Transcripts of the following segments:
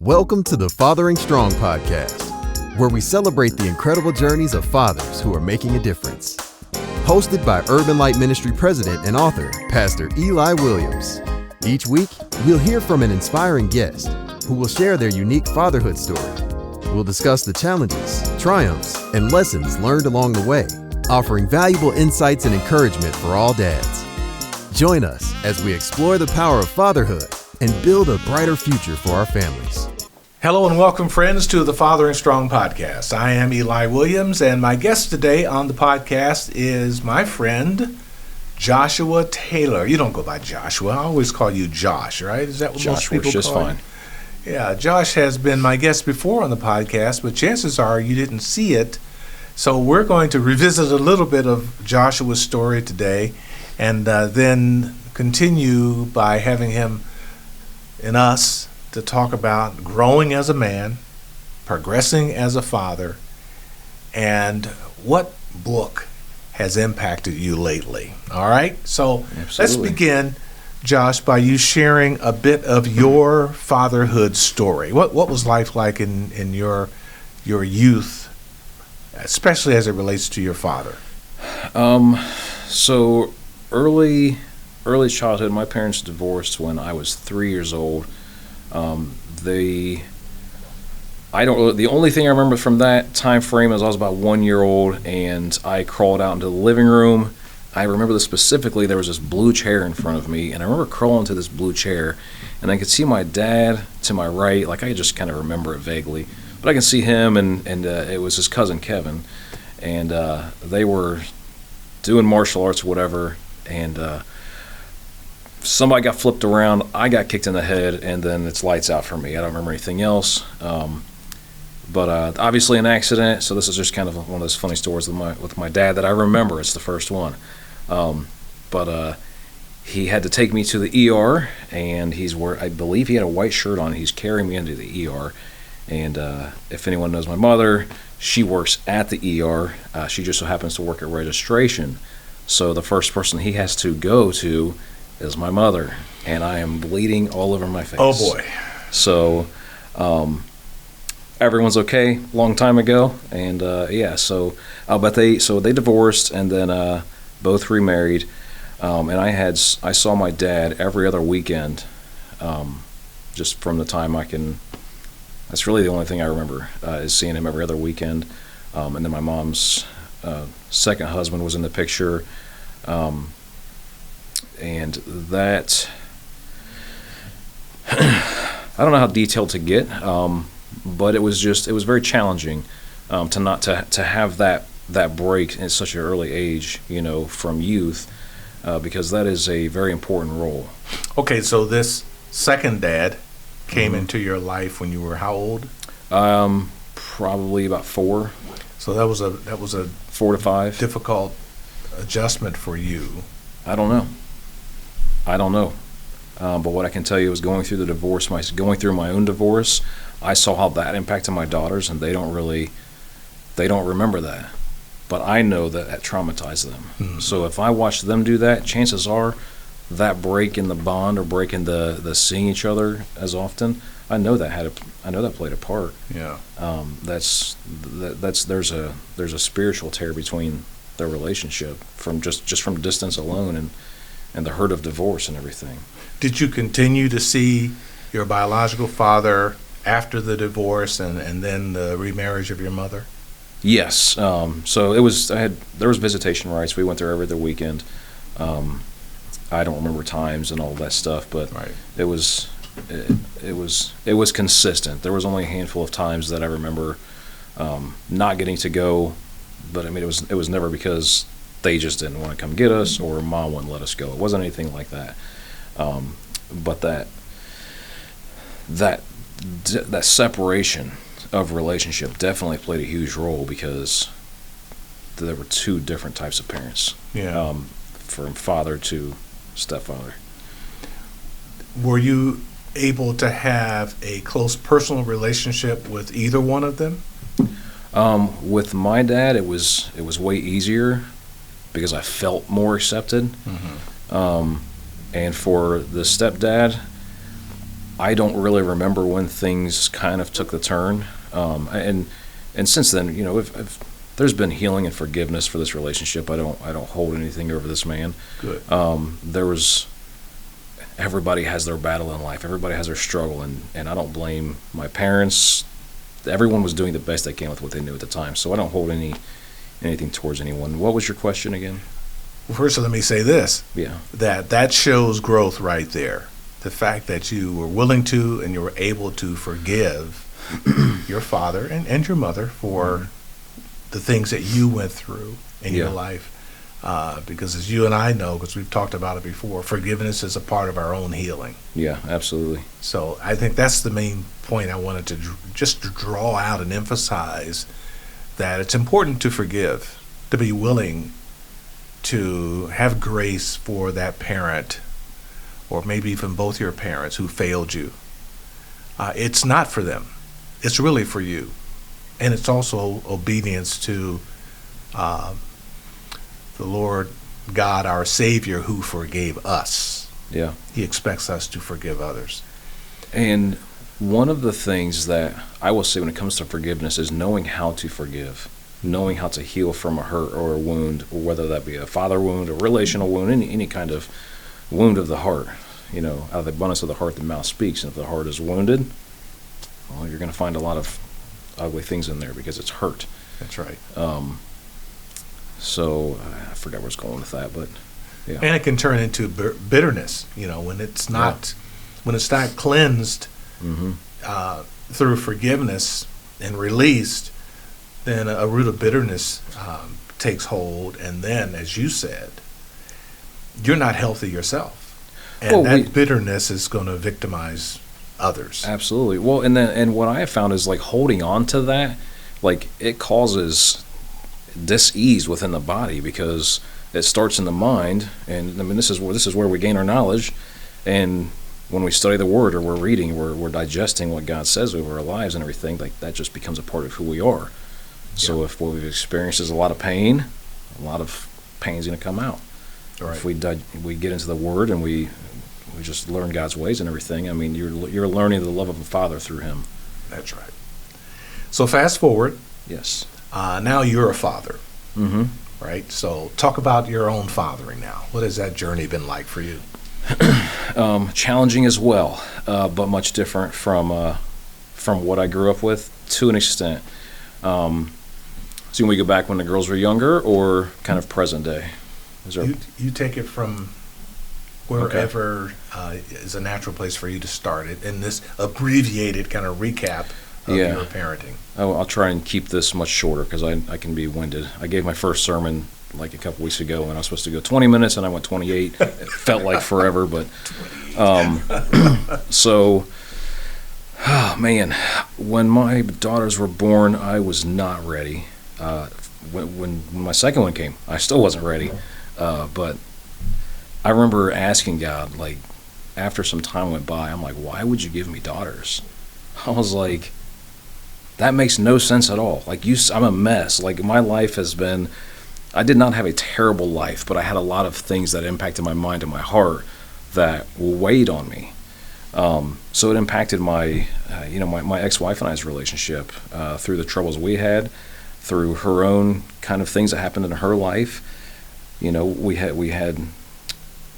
Welcome to the Fathering Strong podcast, where we celebrate the incredible journeys of fathers who are making a difference. Hosted by Urban Light Ministry President and author, Pastor Eli Williams. Each week, we'll hear from an inspiring guest who will share their unique fatherhood story. We'll discuss the challenges, triumphs, and lessons learned along the way, offering valuable insights and encouragement for all dads. Join us as we explore the power of fatherhood and build a brighter future for our families. Hello and welcome, friends, to the Fathering Strong podcast. I am Eli Williams, and my guest today on the podcast is my friend, Joshua Taylor. You don't go by Joshua. I always call you Josh, right? Is that what most people call you? Josh works just fine. Yeah, Josh has been my guest before on the podcast, but chances are you didn't see it. So we're going to revisit a little bit of Joshua's story today, and then continue by having him and us to talk about growing as a man, progressing as a father, and what book has impacted you lately. All right? So Let's begin, Josh, by you sharing a bit of your fatherhood story. What was life like in your youth, especially as it relates to your father? So early childhood, my parents divorced when I was 3 years old. The only thing I remember from that time frame is I was about 1 year old and I crawled out into the living room. I remember this specifically. There was this blue chair in front of me, and I remember crawling to this blue chair, and I could see my dad to my right. Like, I just kind of remember it vaguely, but I can see him, and it was his cousin Kevin, and they were doing martial arts or whatever, and somebody got flipped around, I got kicked in the head, and then it's lights out for me. I don't remember anything else. But obviously an accident, so this is just kind of one of those funny stories with my dad that I remember. It's the first one. But he had to take me to the ER, and I believe he had a white shirt on. He's carrying me into the ER. And if anyone knows my mother, she works at the ER. She just so happens to work at registration. So the first person he has to go to is my mother, and I am bleeding all over my face. Oh boy. So everyone's okay, long time ago, and but they divorced, and then both remarried, and I saw my dad every other weekend, just from the time that's really the only thing I remember, is seeing him every other weekend. And then my mom's second husband was in the picture, and that, I don't know how detailed to get, but it was very challenging to have that break at such an early age, from youth, because that is a very important role. Okay, so this second dad came into your life when you were how old? Probably about 4. So that was a 4 to 5 difficult adjustment for you. I don't know. But what I can tell you is going through the divorce, going through my own divorce, I saw how that impacted my daughters, and they don't remember that. But I know that traumatized them. Mm-hmm. So if I watch them do that, chances are that break in the bond or break in the seeing each other as often, I know that played a part. Yeah. There's a spiritual tear between their relationship from just from distance alone, and the hurt of divorce and everything. Did you continue to see your biological father after the divorce and then the remarriage of your mother? Yes. So there was visitation rights. We went there every other weekend. I don't remember times and all that stuff, but right. It was consistent. There was only a handful of times that I remember not getting to go, but I mean it was never because they just didn't want to come get us or mom wouldn't let us go. It wasn't anything like that. But that separation of relationship definitely played a huge role, because there were 2 different types of parents. Yeah. From father to stepfather. Were you able to have a close personal relationship with either one of them? With my dad, it was way easier because I felt more accepted. Mm-hmm. And for the stepdad, I don't really remember when things kind of took the turn. And since then, if there's been healing and forgiveness for this relationship. I don't hold anything over this man. Good. Everybody has their battle in life. Everybody has their struggle, and I don't blame my parents. Everyone was doing the best they can with what they knew at the time, so I don't hold anything towards anyone. What was your question again? Well, first, let me say this. Yeah. That shows growth right there. The fact that you were willing to and you were able to forgive your father and your mother for the things that you went through in your life. Because as you and I know, because we've talked about it before, forgiveness is a part of our own healing. Yeah, absolutely. So I think that's the main point I wanted to just draw out and emphasize, that it's important to forgive, to be willing to have grace for that parent, or maybe even both your parents who failed you. It's not for them. It's really for you. And it's also obedience to the Lord God, our Savior, who forgave us. Yeah. He expects us to forgive others. And one of the things that I will say when it comes to forgiveness is knowing how to forgive, knowing how to heal from a hurt or a wound, or whether that be a father wound, a relational wound, any kind of wound of the heart. Out of the abundance of the heart, the mouth speaks. And if the heart is wounded, well, you're going to find a lot of ugly things in there because it's hurt. That's right. So I forgot where I was going with that, but yeah. And it can turn into bitterness, when it's not cleansed through forgiveness and released. Then a root of bitterness takes hold, and then, as you said, you're not healthy yourself, and bitterness is going to victimize others. Absolutely. Well, and what I have found is, like, holding on to that, like, it causes dis-ease within the body, because it starts in the mind, and I mean this is where we gain our knowledge, and when we study the Word or we're reading, we're digesting what God says over our lives and everything. Like, that just becomes a part of who we are. So if what we've experienced is a lot of pain's going to come out. Right. If we get into the Word and we just learn God's ways and everything, I mean, you're learning the love of a father through Him. That's right. So fast forward. Yes. Now you're a father. Mm-hmm. Right? So talk about your own fathering now. What has that journey been like for you? Challenging as well, but much different from what I grew up with to an extent. So can we go back when the girls were younger, or kind of present day? You take it from wherever is a natural place for you to start it in this abbreviated kind of recap of your parenting. I'll try and keep this much shorter because I can be winded. I gave my first sermon like a couple weeks ago, and I was supposed to go 20 minutes, and I went 28. It felt like forever, but so, man, when my daughters were born, I was not ready. When my second one came, I still wasn't ready, but I remember asking God, like, after some time went by, I'm like, why would you give me daughters? I was like, that makes no sense at all. Like, I'm a mess. Like, my life has been, I did not have a terrible life, but I had a lot of things that impacted my mind and my heart that weighed on me. So it impacted my ex-wife and I's relationship through the troubles we had, through her own kind of things that happened in her life. We had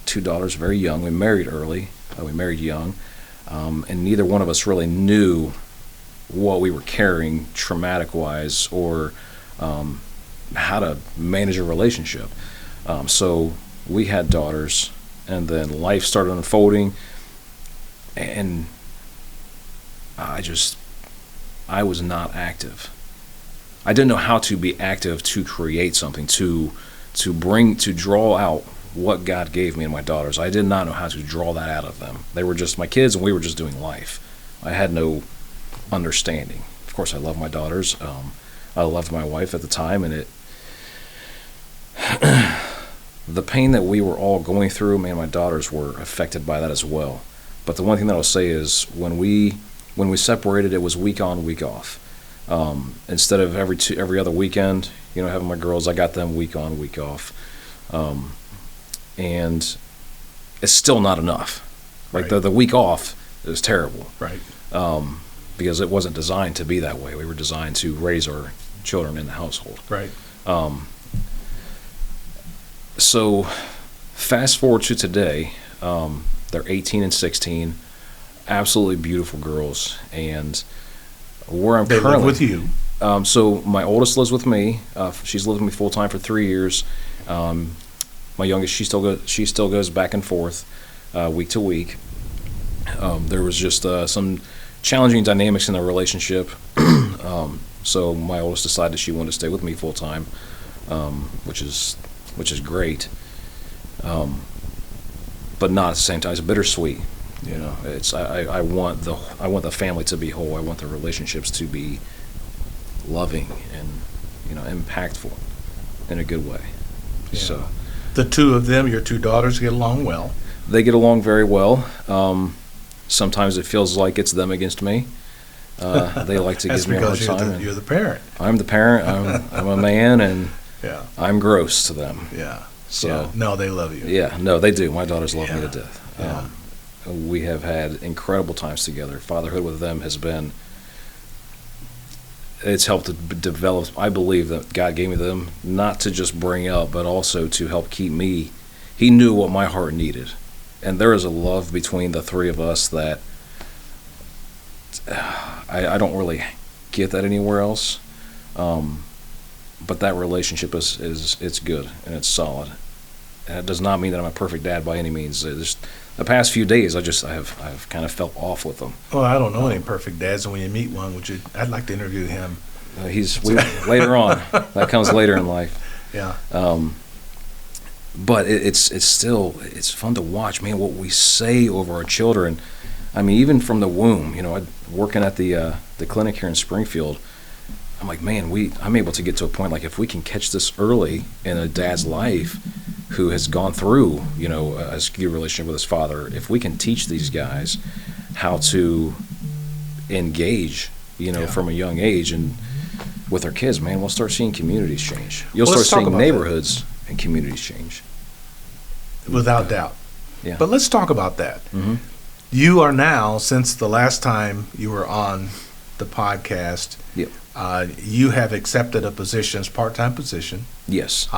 2 daughters very young. We married early. We married young. And neither one of us really knew what we were carrying traumatic-wise, or how to manage a relationship. So we had daughters, and then life started unfolding, and I was not active. I didn't know how to be active to create something, to draw out what God gave me and my daughters. I did not know how to draw that out of them. They were just my kids, and we were just doing life. I had no understanding. Of course, I love my daughters. I loved my wife at the time, and the pain that we were all going through, man, my daughters were affected by that as well. But the one thing that I'll say is when we separated, it was week on, week off. Instead of every other weekend, having my girls, I got them week on, week off. And it's still not enough. Like, right. the week off was terrible. Right. Because it wasn't designed to be that way. We were designed to raise our children in the household. Right. So fast forward to today, they're 18 and 16, absolutely beautiful girls, and where I'm they currently live with you. So my oldest lives with me. She's lived with me full time for 3 years. My youngest, she still goes back and forth week to week. There was just some challenging dynamics in the relationship. So my oldest decided she wanted to stay with me full time, which is great. But not at the same time. It's bittersweet. You know, it's I want the family to be whole. I want the relationships to be loving and, you know, impactful in a good way. Yeah. So The two of them, your two daughters, get along well. they get along very well. Sometimes it feels like it's them against me. They like to give me a hard time. That's because you're the parent. I'm the parent. I'm a man, and Yeah. I'm gross to them. Yeah. So Yeah. No, they love you. yeah, no, they do. My daughters love me Yeah. to death. Yeah. We have had incredible times together. Fatherhood with them has been. It's helped to develop. I believe that God gave me them not to just bring up, but also to help keep me. He knew what my heart needed, and there is a love between the three of us that I don't really get that anywhere else. But that relationship is it's good and it's solid. And it does not mean that I'm a perfect dad by any means. Just the past few days, I've kind of felt off with them. Well, I don't know any perfect dads, and when you meet one, I'd like to interview him. Later on. That comes later in life. Yeah. But it's still fun to watch, man. What we say over our children. I mean, even from the womb. You know, working at the clinic here in Springfield. I'm like, man, I'm able to get to a point like if we can catch this early in a dad's life, who has gone through, you know, a skewed relationship with his father, if we can teach these guys how to engage, you know, from a young age and with their kids, man, we'll start seeing communities change. You'll Well, start let's talk seeing about neighborhoods and communities change. Without doubt. Yeah. But let's talk about that. Mm-hmm. You are now, since the last time you were on the podcast, Yep. You have accepted a part-time position, Yes.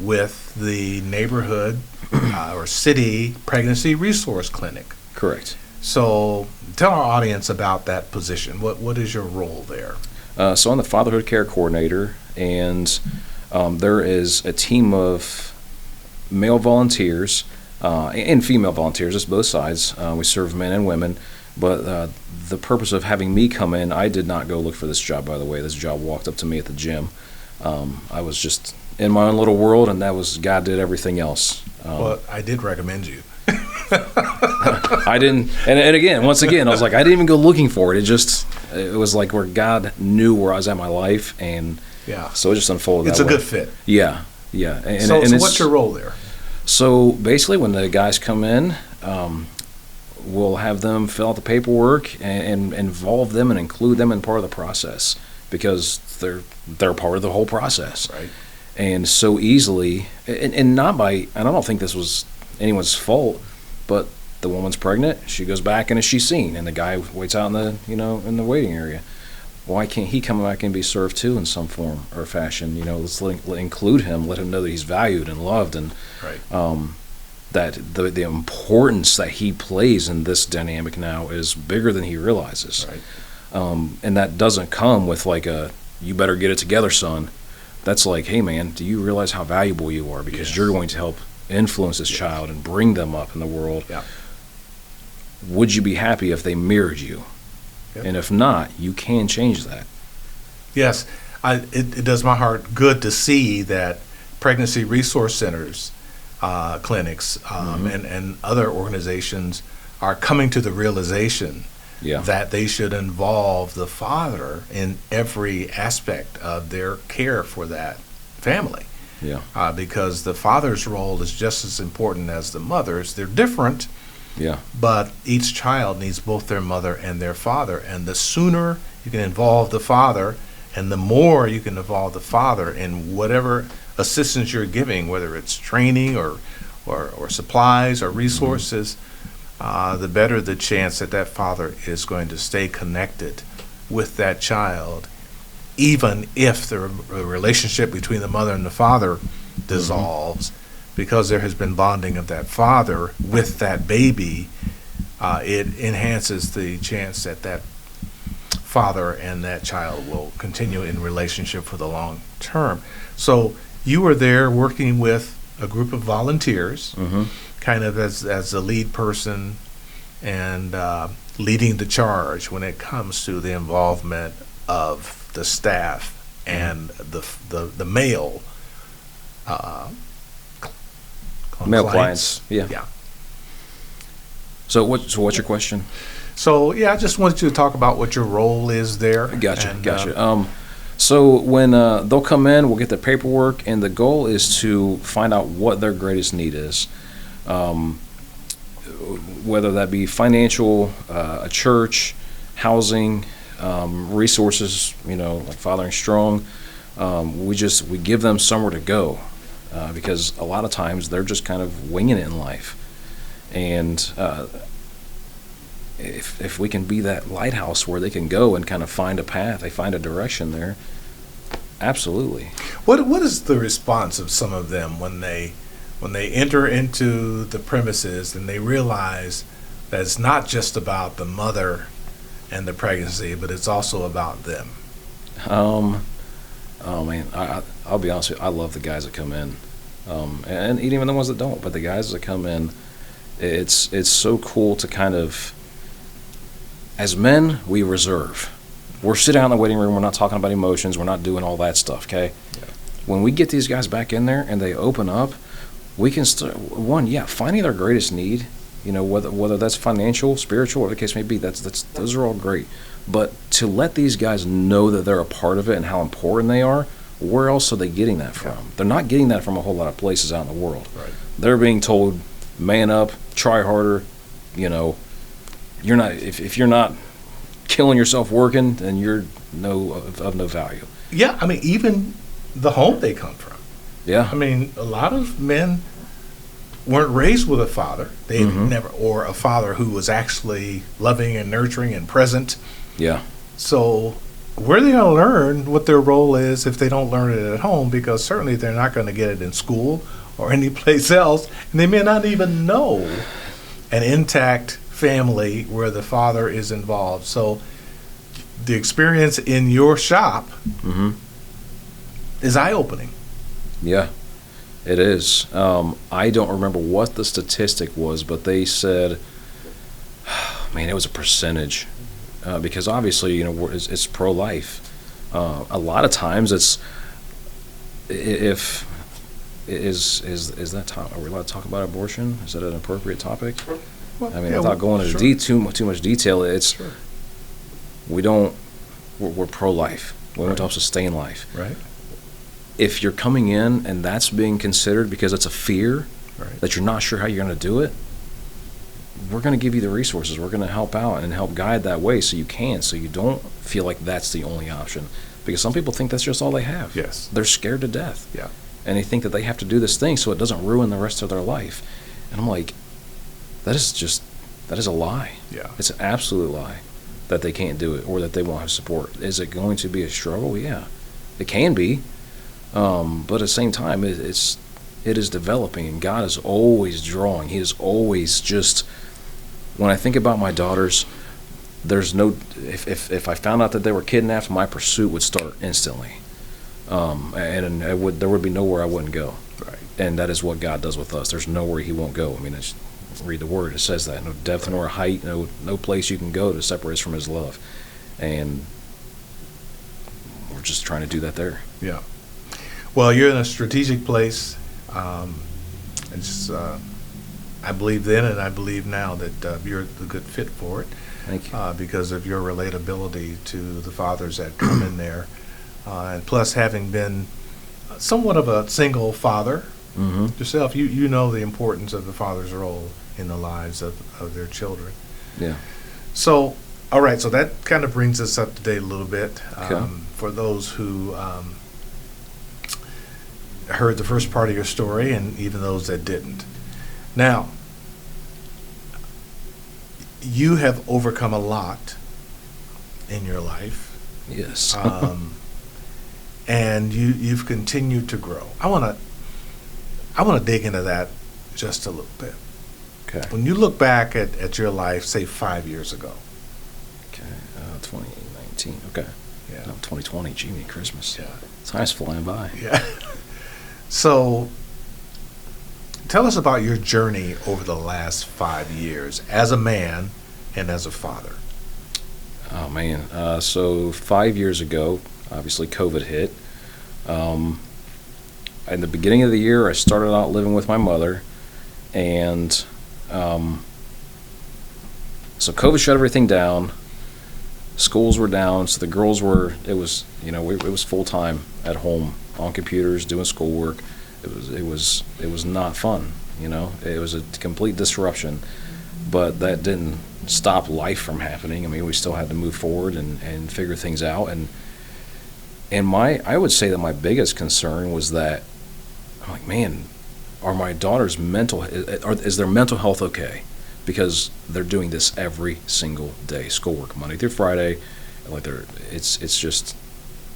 with the neighborhood or city pregnancy resource clinic. Correct. So tell our audience about that position. What is your role there? So I'm the fatherhood care coordinator, and there is a team of male volunteers and female volunteers. It's both sides. We serve men and women. But the purpose of having me come in, I did not go look for this job, by the way. This job walked up to me at the gym. I was just in my own little world, and God did everything else. Well, I did recommend you. I didn't, and again, once again, I was like, I didn't even go looking for it. It was like where God knew where I was at in my life, and Yeah. so it just unfolded It's that a way. good fit. Yeah, yeah. And, So it's- what's your role there? So basically, when the guys come in, we'll have them fill out the paperwork and involve them and include them in part of the process because they're part of the whole process. Right. And so easily, and not by, and I don't think this was anyone's fault, but the woman's pregnant, she goes back and she's seen, and the guy waits out in the waiting area. Why can't he come back and be served too in some form or fashion? You know, let's include him, let him know that he's valued and loved, and Right. that the importance that he plays in this dynamic now is bigger than he realizes. Right. And that doesn't come with like you better get it together, son. That's like, hey man, do you realize how valuable you are? Because Yes. you're going to help influence this child and bring them up in the world. Yeah. Would you be happy if they mirrored you? Yep. And if not, you can change that. Yes. It does my heart good to see that pregnancy resource centers, clinics, and other organizations are coming to the realization Yeah. that they should involve the father in every aspect of their care for that family. Yeah. Because the father's role is just as important as the mother's. They're different, Yeah. but each child needs both their mother and their father. And the sooner you can involve the father, and the more you can involve the father in whatever assistance you're giving, whether it's training or supplies or resources, the better the chance that that father is going to stay connected with that child, even if the relationship between the mother and the father dissolves, because there has been bonding of that father with that baby. It enhances the chance that that father and that child will continue in relationship for the long term. So you were there working with a group of volunteers, kind of as the lead person and leading the charge when it comes to the involvement of the staff and the male clients. Yeah. So what's your question? So I just wanted you to talk about what your role is there. Gotcha. So when they'll come in, we'll get their paperwork, and the goal is to find out what their greatest need is, whether that be financial, a church, housing, resources. Like Fathering Strong, we give them somewhere to go, because a lot of times they're just kind of winging it in life, and if we can be that lighthouse where they can go and kind of find a path, they find a direction there, absolutely. What is the response of some of them when they enter into the premises and they realize that it's not just about the mother and the pregnancy, but it's also about them? Oh man, I'll be honest with you, I love the guys that come in, and even the ones that don't. But the guys that come in, it's so cool to kind of. As men, we reserve. We're sitting out in the waiting room. We're not talking about emotions. We're not doing all that stuff, okay? Yeah. When we get these guys back in there and they open up, we can finding their greatest need, whether that's financial, spiritual, whatever the case may be, those are all great. But to let these guys know that they're a part of it and how important they are, where else are they getting that from? Yeah. They're not getting that from a whole lot of places out in the world. Right. They're being told, man up, try harder, You're not if you're not killing yourself working, then you're of no value. Yeah, I mean, even the home they come from. Yeah, I mean, a lot of men weren't raised with a father. They never, or a father who was actually loving and nurturing and present. Yeah. So where are they going to learn what their role is if they don't learn it at home? Because certainly they're not going to get it in school or any place else, and they may not even know an intact family where the father is involved. So the experience in your shop is eye-opening. Yeah, it is. I don't remember what the statistic was, but they said, it was a percentage, because obviously, it's pro-life. A lot of times is that are we allowed to talk about abortion? Is that an appropriate topic? Well, without going into too much detail, we're pro-life. We want to help sustain life. Right. If you're coming in and that's being considered because it's a fear that you're not sure how you're going to do it, we're going to give you the resources. We're going to help out and help guide that way so you don't feel like that's the only option. Because some people think that's just all they have. Yes. They're scared to death. Yeah. And they think that they have to do this thing so it doesn't ruin the rest of their life. And I'm like, that is a lie. Yeah. It's an absolute lie that they can't do it or that they won't have support. Is it going to be a struggle? Yeah, it can be. But at the same time, it is developing, and God is always drawing. He is always just. When I think about my daughters, there's no. If I found out that they were kidnapped, my pursuit would start instantly, and there would be nowhere I wouldn't go. Right. And that is what God does with us. There's nowhere He won't go. Read the word, it says that no depth nor height, no place you can go to separate us from His love, and we're just trying to do that there. Yeah. Well, you're in a strategic place. I believe then and I believe now that you're the good fit for it. Thank you. Because of your relatability to the fathers that come in there, and plus having been somewhat of a single father yourself, you know the importance of the father's role in the lives of their children. Yeah. So, all right, so that kind of brings us up to date a little bit. Okay. For those who heard the first part of your story and even those that didn't. Now, you have overcome a lot in your life. Yes. And you've continued to grow. I want to dig into that just a little bit. Okay. When you look back at your life, say 5 years ago. Okay. 2019. Okay. Yeah. No, 2020. Jiminy Christmas. Yeah. Time's flying by. Yeah. So, tell us about your journey over the last 5 years as a man and as a father. Oh, man. So 5 years ago, obviously COVID hit. In the beginning of the year, I started out living with my mother, and so COVID shut everything down. Schools were down, so the girls were. It was full time at home on computers doing schoolwork. It was not fun. It was a complete disruption, but that didn't stop life from happening. I mean, we still had to move forward and figure things out. And I would say that my biggest concern was that I'm like, man, are my daughter's is their mental health okay? Because they're doing this every single day, schoolwork Monday through Friday, it's just,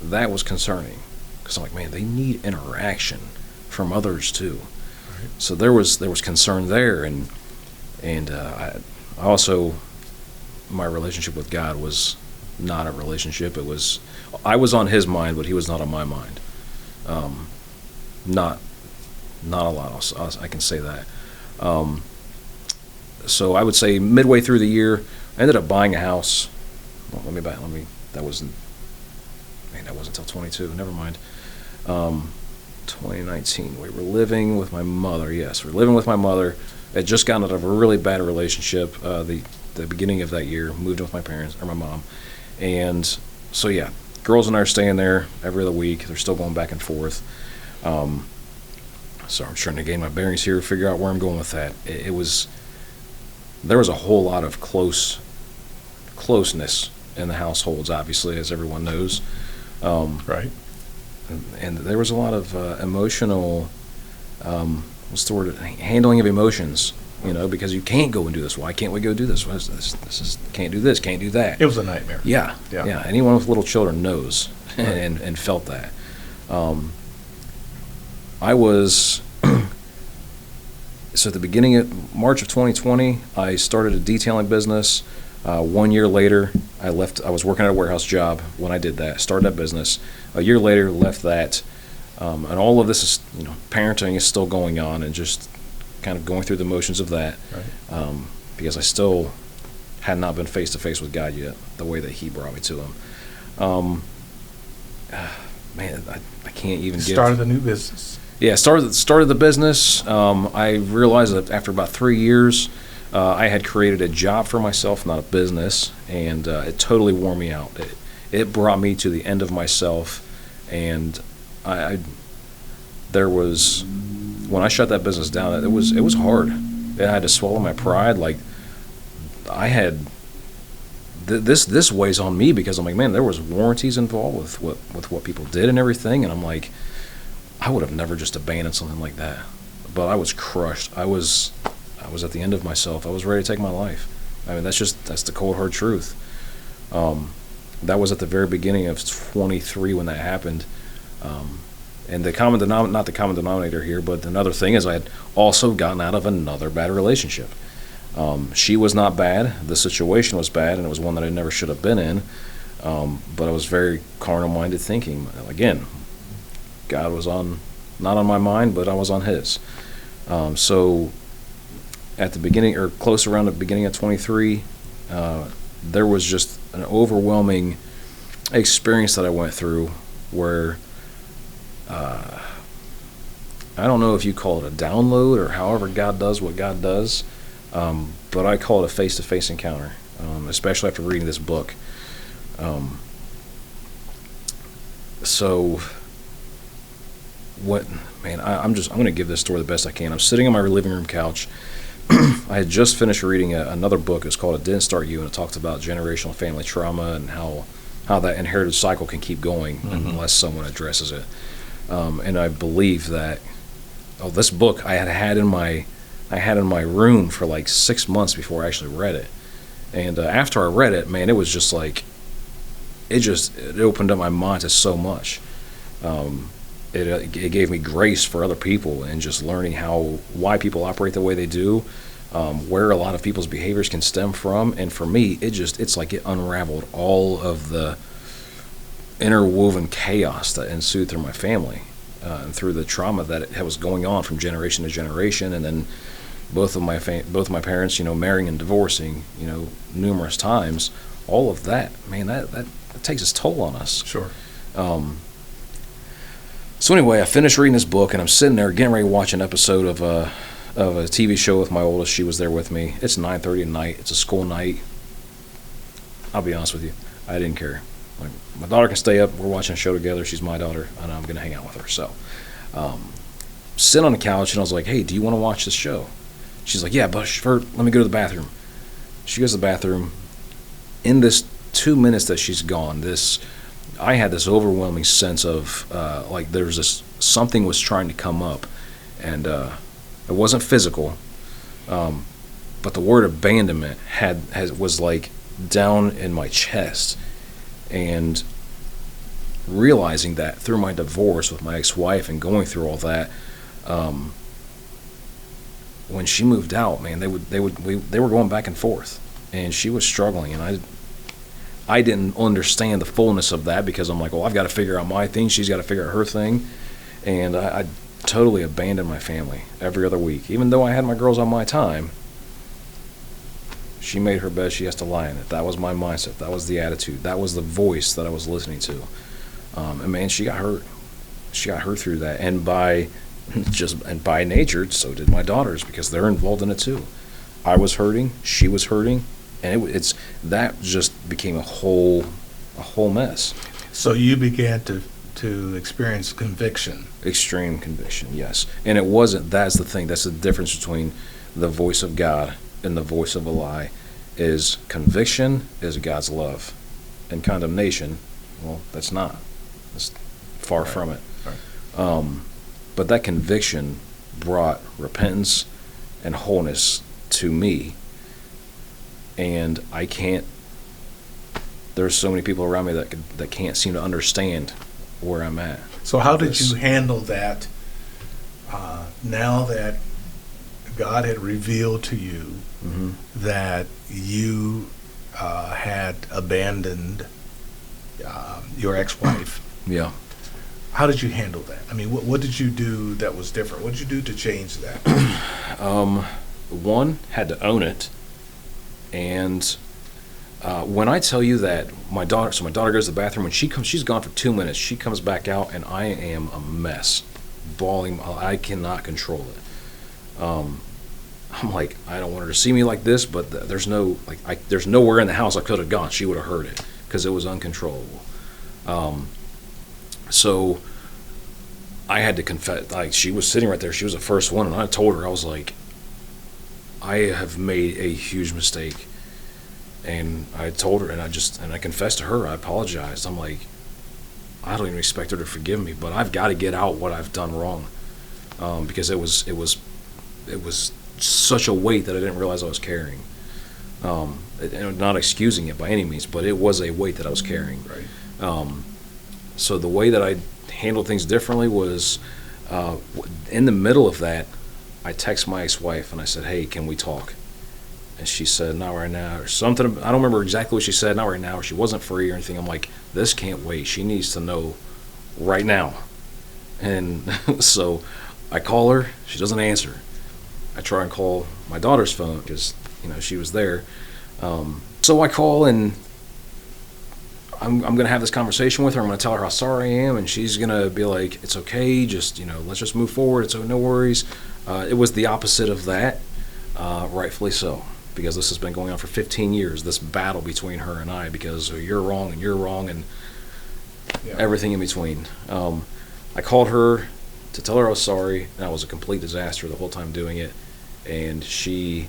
that was concerning, because I'm like, man, they need interaction from others too. Right. So there was concern there, and I also, my relationship with God was not a relationship. I was on His mind, but He was not on my mind. Not a lot. I can say that. So I would say midway through the year, I ended up buying a house. Well, that wasn't until 22. Never mind. 2019. We were living with my mother. Yes, we were living with my mother. I had just gotten out of a really bad relationship. The beginning of that year, moved in with my parents or my mom, and so yeah, girls and I are staying there every other week. They're still going back and forth. So I'm trying to gain my bearings here, figure out where I'm going with that. There was a whole lot of closeness in the households, obviously, as everyone knows. Right. And there was a lot of emotional, what's the word? Handling of emotions. Because you can't go and do this. Why can't we go do this? What is this? This is, can't do this, can't do that. It was a nightmare. Yeah. Anyone with little children knows right. and felt that. I was, so at the beginning of March of 2020, I started a detailing business. 1 year later, I left. I was working at a warehouse job when I did that, started that business. A year later, left that. And all of this is, parenting is still going on, and just kind of going through the motions of that. Right. Because I still had not been face to face with God yet, the way that He brought me to Him. Man, I can't even get. Started a new business. Yeah, started the business. I realized that after about 3 years, I had created a job for myself, not a business, and it totally wore me out. It brought me to the end of myself, and there was, when I shut that business down, it was hard. And I had to swallow my pride. Like, I had this weighs on me, because I'm like, man, there was warranties involved with what people did and everything, and I'm like, I would have never just abandoned something like that. But I was crushed. I was at the end of myself. I was ready to take my life. I mean, that's the cold hard truth. That was at the very beginning of 23 when that happened. And not the common denominator here, but another thing is I had also gotten out of another bad relationship. She was not bad. The situation was bad, and it was one that I never should have been in. But I was very carnal-minded thinking. Again, God was not on my mind, but I was on His. So at the beginning, or close around the beginning of 23, there was just an overwhelming experience that I went through where I don't know if you call it a download or however God does what God does, but I call it a face-to-face encounter, especially after reading this book. So what, man, I'm going to give this story the best I can. I'm sitting on my living room couch. I had just finished reading another book. It's called It Didn't Start You, and it talks about generational family trauma and how that inherited cycle can keep going unless someone addresses it. And I believe that this book I had in my room for like 6 months before I actually read it. And after I read it, man, it was just like, it opened up my mind to so much. It gave me grace for other people, and just learning why people operate the way they do, where a lot of people's behaviors can stem from. And for me, it's like it unraveled all of the interwoven chaos that ensued through my family, and through the trauma that was going on from generation to generation. And then both of my parents, marrying and divorcing, numerous times. All of that, man, that takes its toll on us. Sure. So anyway, I finished reading this book, and I'm sitting there getting ready to watch an episode of a TV show with my oldest. She was there with me. It's 9:30 at night. It's a school night. I'll be honest with you, I didn't care. Like, my daughter can stay up. We're watching a show together. She's my daughter, and I'm going to hang out with her. So, sit on the couch, and I was like, "Hey, do you want to watch this show?" She's like, "Yeah, but let me go to the bathroom." She goes to the bathroom. In this 2 minutes that she's gone, I had this overwhelming sense of like something was trying to come up, and it wasn't physical, but the word abandonment was like down in my chest. And realizing that through my divorce with my ex-wife and going through all that, when she moved out, man, they were going back and forth, and she was struggling, and I didn't understand the fullness of that, because I'm like, well, I've got to figure out my thing, she's got to figure out her thing, and I totally abandoned my family every other week. Even though I had my girls on my time, she made her bed, she has to lie in it. That was my mindset. That was the attitude. That was the voice that I was listening to. And man, she got hurt. She got hurt through that. And by nature, so did my daughters, because they're involved in it too. I was hurting, she was hurting, and that just became a whole mess. So you began to experience conviction. Extreme conviction, yes. And that's the thing. That's the difference between the voice of God and the voice of a lie. Is conviction is God's love, and condemnation, well, that's not. That's far from it. Right. But that conviction brought repentance and wholeness to me, and there's so many people around me that can't seem to understand where I'm at. So how did you handle that now that God had revealed to you that you had abandoned your ex-wife? Yeah. How did you handle that? I mean, what did you do that was different? What did you do to change that? One, had to own it. And when I tell you that my daughter goes to the bathroom, when she's gone for 2 minutes, she comes back out, and I am a mess, bawling. I cannot control it. I'm like, I don't want her to see me like this, but there's nowhere in the house I could have gone. She would have heard it, because it was uncontrollable. So I had to confess. Like, she was sitting right there. She was the first one, and I told her, I was like, I have made a huge mistake. And I told her, and I confessed to her. I apologized. I'm like, I don't even expect her to forgive me, but I've got to get out what I've done wrong, because it was such a weight that I didn't realize I was carrying. Not excusing it by any means, but it was a weight that I was carrying. Right. So the way that I handled things differently was, in the middle of that, I texted my ex-wife and I said, "Hey, can we talk?" And she said, "Not right now," or something. I don't remember exactly what she said. "Not right now," or she wasn't free or anything. I'm like, this can't wait. She needs to know right now. And so I call her. She doesn't answer. I try and call my daughter's phone, because she was there. So I call, and I'm going to have this conversation with her. I'm going to tell her how sorry I am, and she's going to be like, "It's okay, just, let's just move forward. It's no worries." It was the opposite of that, rightfully so, because this has been going on for 15 years, this battle between her and I, because you're wrong and everything in between. I called her to tell her I was sorry, and I was a complete disaster the whole time doing it, and she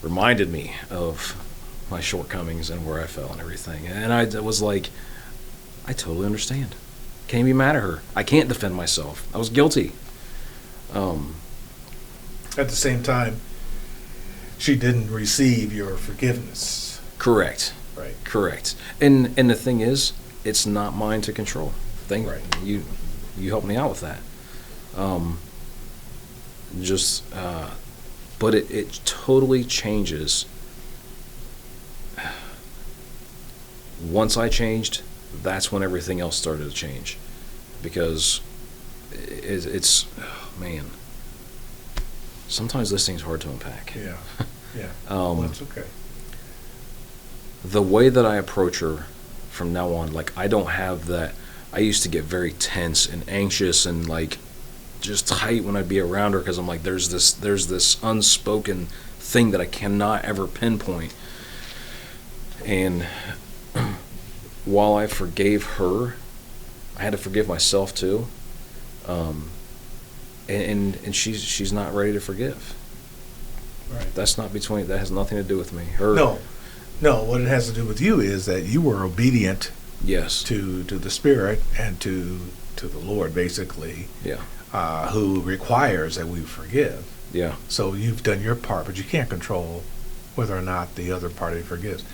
reminded me of my shortcomings and where I fell and everything. And I was like, I totally understand. Can't be mad at her. I can't defend myself. I was guilty. At the same time, she didn't receive your forgiveness. Correct. Right. Correct. And the thing is, it's not mine to control. Right. You helped me out with that. But it totally changes. Once I changed, that's when everything else started to change, because it's man. Sometimes this thing's hard to unpack. Yeah. Well, that's okay. The way that I approach her from now on, like, I don't have that. I used to get very tense and anxious and like just tight when I'd be around her, because I'm like, there's this unspoken thing that I cannot ever pinpoint. And while I forgave her, I had to forgive myself too. And she's not ready to forgive. Right. That has nothing to do with me. No, what it has to do with you is that you were obedient. Yes. To the Spirit and to the Lord, basically. Yeah. Who requires that we forgive. Yeah. So you've done your part, but you can't control whether or not the other party forgives.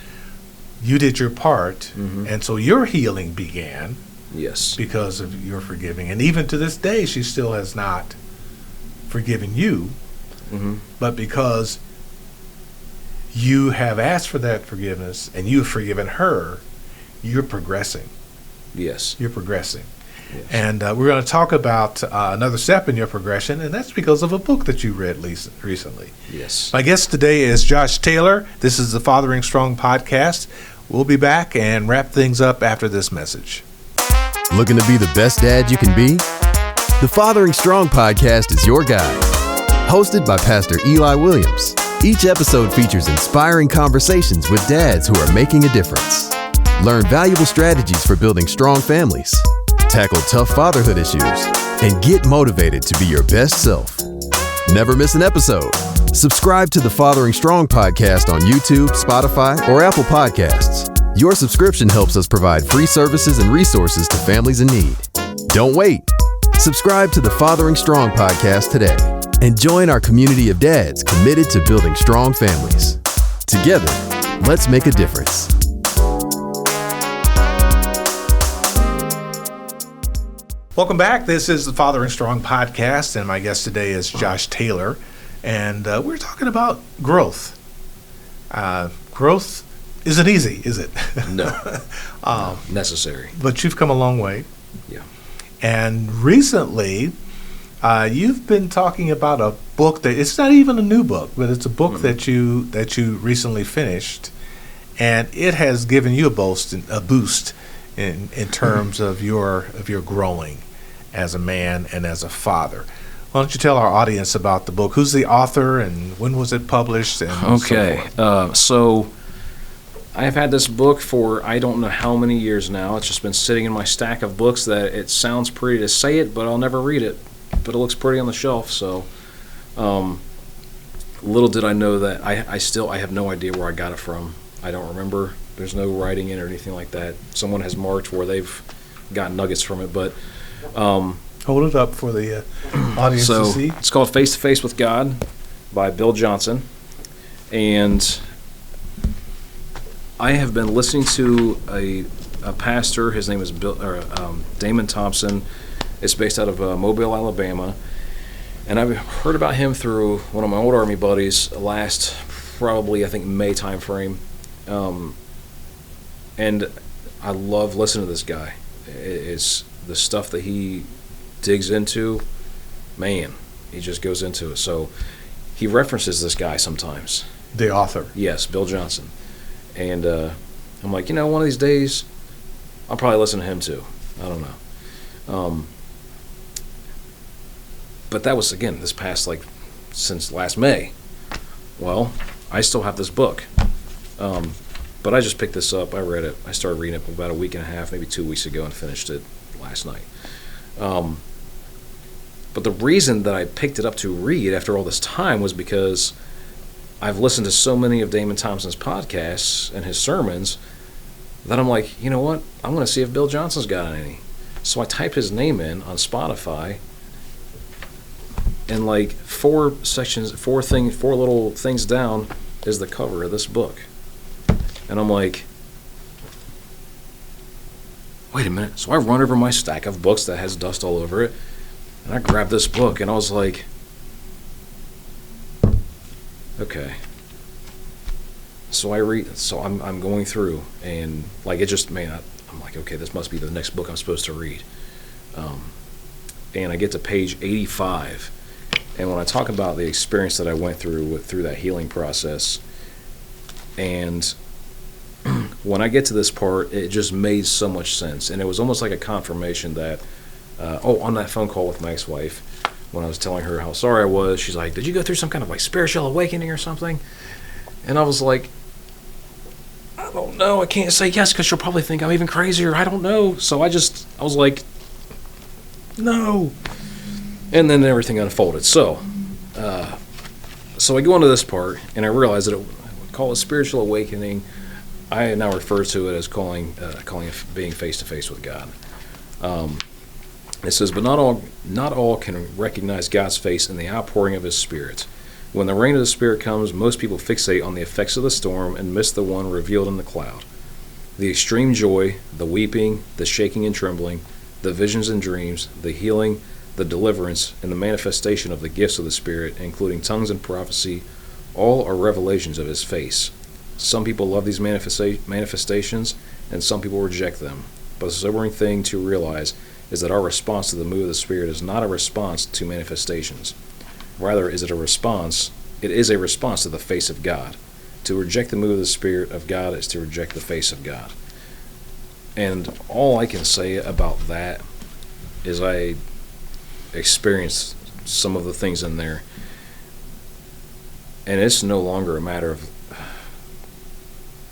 You did your part, and so your healing began. Yes. Because of your forgiving. And even to this day, she still has not forgiven you. But because you have asked for that forgiveness and you've forgiven her, you're progressing. Yes. You're progressing. Yes. And we're going to talk about another step in your progression, and that's because of a book that you read recently. Yes. My guest today is Josh Taylor. This is the Fathering Strong podcast. We'll be back and wrap things up after this message. Looking to be the best dad you can be? The Fathering Strong podcast is your guide. Hosted by Pastor Eli Williams. Each episode features inspiring conversations with dads who are making a difference. Learn valuable strategies for building strong families. Tackle tough fatherhood issues. And get motivated to be your best self. Never miss an episode. Subscribe to the Fathering Strong podcast on YouTube, Spotify, or Apple Podcasts. Your subscription helps us provide free services and resources to families in need. Don't wait. Subscribe to the Fathering Strong podcast today and join our community of dads committed to building strong families. Together, let's make a difference. Welcome back. This is the Fathering Strong podcast, and my guest today is Josh Taylor, and we're talking about growth. Growth isn't easy, is it? No. Necessary. But you've come a long way. Yeah. And recently, you've been talking about a book that it's not even a new book, but it's a book that you recently finished, and it has given you a boost in terms of your growing as a man and as a father. Why don't you tell our audience about the book? Who's the author and when was it published? And okay, so I have had this book for I don't know how many years now. It's just been sitting in my stack of books that it sounds pretty to say it, but I'll never read it. But it looks pretty on the shelf. So little did I know that I have no idea where I got it from. I don't remember. There's no writing in it or anything like that. Someone has marked where they've got nuggets from it, but hold it up for the audience to see. It's called Face to Face with God by Bill Johnson, and I have been listening to a pastor. His name is Damon Thompson. It's based out of Mobile, Alabama, and I've heard about him through one of my old Army buddies last probably I think May time frame. And I love listening to this guy. It's the stuff that he digs into, man, he just goes into it. So he references this guy sometimes. The author. Yes, Bill Johnson. And I'm like, one of these days, I'll probably listen to him too. I don't know. But that was, again, this past, since last May. Well, I still have this book. But I just picked this up. I read it. I started reading it about a week and a half, maybe 2 weeks ago, and finished it last night. But the reason that I picked it up to read after all this time was because I've listened to so many of Damon Thompson's podcasts and his sermons that I'm like, you know what? I'm going to see if Bill Johnson's got any. So I type his name in on Spotify, And like four little things down is the cover of this book. And I'm like, wait a minute. So I run over my stack of books that has dust all over it, and I grabbed this book, and I was like, okay. So I'm going through, and like it just, man, I'm like, okay, this must be the next book I'm supposed to read. And I get to page 85, and when I talk about the experience that I went through that healing process, and when I get to this part, it just made so much sense, and it was almost like a confirmation that, on that phone call with my ex-wife, when I was telling her how sorry I was, she's like, did you go through some kind of like spiritual awakening or something? And I was like, I don't know, I can't say yes because she'll probably think I'm even crazier, I don't know. So I was like, no. And then everything unfolded. So I go into this part, and I realize that I would call it spiritual awakening. I now refer to it as calling it being face to face with God. It says, but not all can recognize God's face in the outpouring of His Spirit. When the rain of the Spirit comes, most people fixate on the effects of the storm and miss the one revealed in the cloud. The extreme joy, the weeping, the shaking and trembling, the visions and dreams, the healing, the deliverance, and the manifestation of the gifts of the Spirit, including tongues and prophecy, all are revelations of His face. Some people love these manifestations, and some people reject them. But the sobering thing to realize is that our response to the move of the Spirit is not a response to manifestations. Rather, it is a response to the face of God. To reject the move of the Spirit of God is to reject the face of God. And all I can say about that is I experienced some of the things in there, and it's no longer a matter of,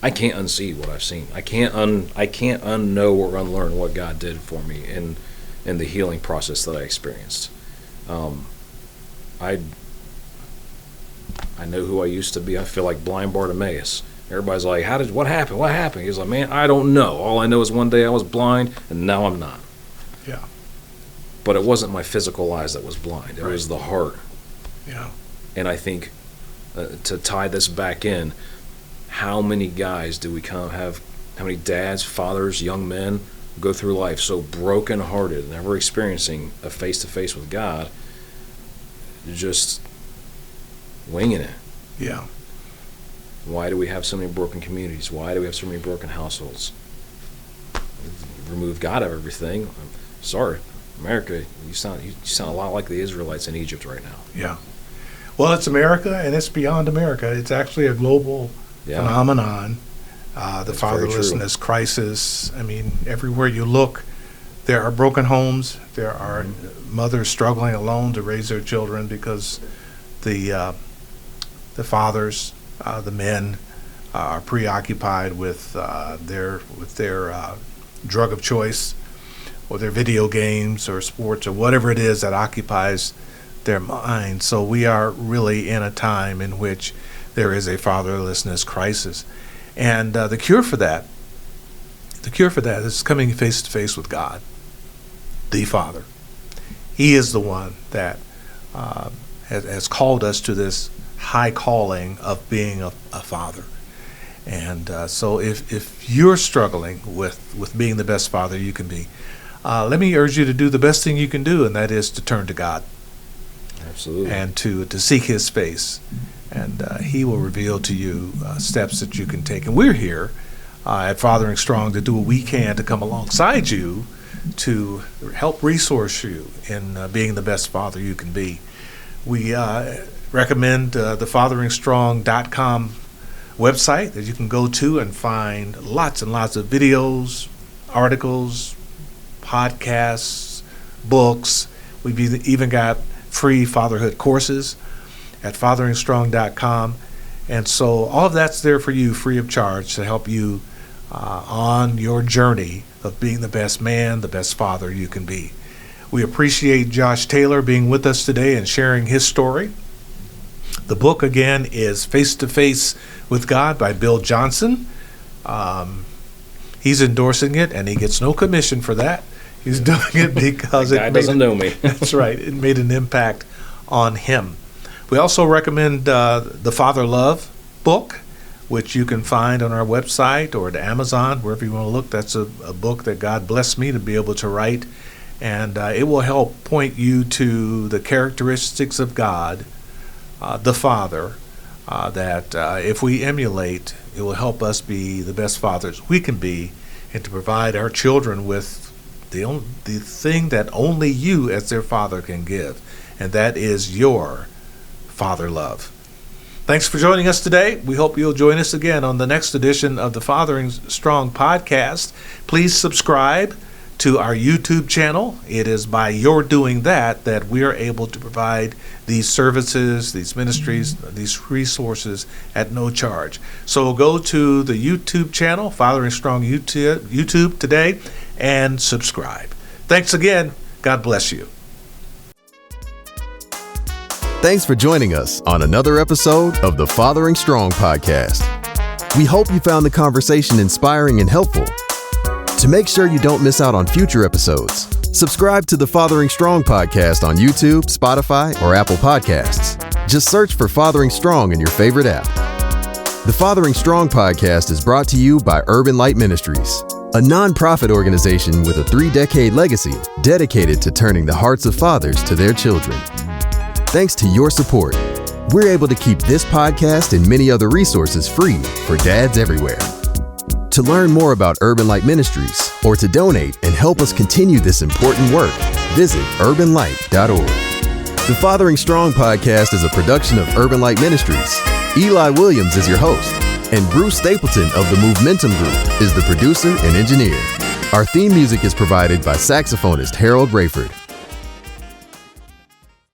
I can't unsee what I've seen. I can't unknow or unlearn what God did for me in the healing process that I experienced. I know who I used to be. I feel like blind Bartimaeus. Everybody's like, what happened? What happened? He's like, man, I don't know. All I know is one day I was blind, and now I'm not. Yeah. But it wasn't my physical eyes that was blind. It was the heart. Yeah. And I think to tie this back in, how many guys do we have, how many dads, fathers, young men go through life so broken-hearted, never experiencing a face-to-face with God, just winging it? Yeah. Why do we have so many broken communities? Why do we have so many broken households? Remove God out of everything. I'm sorry, America, you sound a lot like the Israelites in Egypt right now. Yeah. Well, it's America, and it's beyond America. It's actually a global phenomenon. The fatherlessness crisis. I mean, everywhere you look, there are broken homes. There are mothers struggling alone to raise their children because the fathers, the men, are preoccupied with their drug of choice, or their video games or sports or whatever it is that occupies their mind. So we are really in a time in which there is a fatherlessness crisis. And the cure for that is coming face to face with God, the Father. He is the one that has called us to this high calling of being a father. And so if you're struggling with being the best father you can be, let me urge you to do the best thing you can do, and that is to turn to God. Absolutely. And to seek His face. And He will reveal to you steps that you can take. And we're here at Fathering Strong to do what we can to come alongside you to help resource you in being the best father you can be. We recommend the fatheringstrong.com website that you can go to and find lots and lots of videos, articles, podcasts, books. We've even got free fatherhood courses at fatheringstrong.com. And so all of that's there for you free of charge to help you on your journey of being the best man, the best father you can be. We appreciate Josh Taylor being with us today and sharing his story. The book, again, is Face to Face with God by Bill Johnson. He's endorsing it, and he gets no commission for that. He's doing it because the guy doesn't know me. That's right. It made an impact on Him. We also recommend the Father Love book, which you can find on our website or at Amazon, wherever you want to look. That's a book that God blessed me to be able to write, and it will help point you to the characteristics of God, the Father, that if we emulate, it will help us be the best fathers we can be, and to provide our children with the thing that only you as their father can give, and that is your Father love. Thanks for joining us today. We hope you'll join us again on the next edition of the Fathering Strong podcast. Please subscribe to our YouTube channel. It is by your doing that we are able to provide these services, these ministries, these resources at no charge. So go to the YouTube channel, Fathering Strong YouTube today, and subscribe. Thanks again. God bless you. Thanks for joining us on another episode of the Fathering Strong podcast. We hope you found the conversation inspiring and helpful. To make sure you don't miss out on future episodes, subscribe to the Fathering Strong podcast on YouTube, Spotify, or Apple Podcasts. Just search for Fathering Strong in your favorite app. The Fathering Strong podcast is brought to you by Urban Light Ministries, a nonprofit organization with a 3-decade legacy dedicated to turning the hearts of fathers to their children. Thanks to your support, we're able to keep this podcast and many other resources free for dads everywhere. To learn more about Urban Light Ministries or to donate and help us continue this important work, visit urbanlight.org. The Fathering Strong podcast is a production of Urban Light Ministries. Eli Williams is your host, and Bruce Stapleton of the Movementum Group is the producer and engineer. Our theme music is provided by saxophonist Harold Rayford.